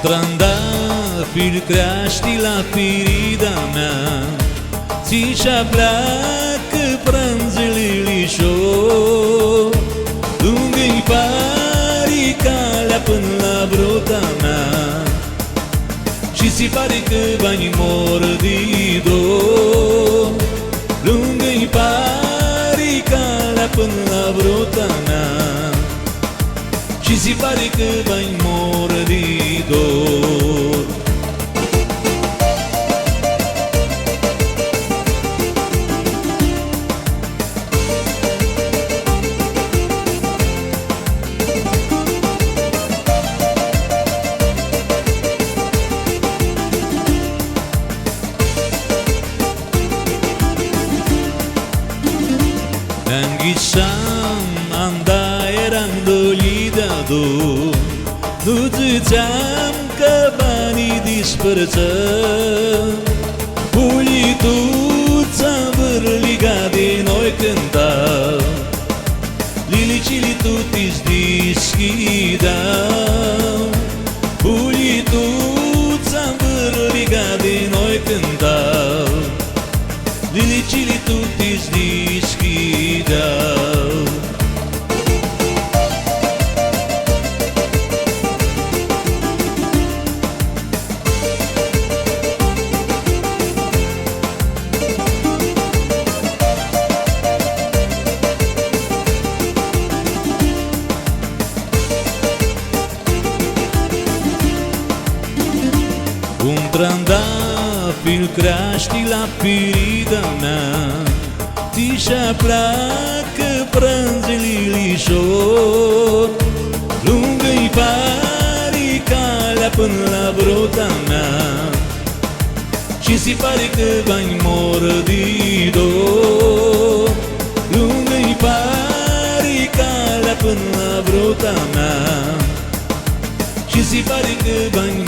trandafir crești la firida mea, ți-și-a pleacă pranzele lișor, lungă-i pari calea până la bruta mea, și si pare că banii mor de dor. Lungă-i pari calea până la bruta mea, și si pare că banii mor de dor. Anghișam, anda eram dolidado, nu ziceam că banii dispărțăm. Pulituța vârliga de noi cântau, lilicile tutis deschidau. Pulituța vârliga de noi cântau, lilicile tutis deschidau. Un trandafir crește la firida mea, ți-și-a pleacă pranzele lișor, lungă-i pari calea până la bruta mea, și si pare că banii mor de dor. Lungă-i pari calea până la bruta mea, și si pare că banii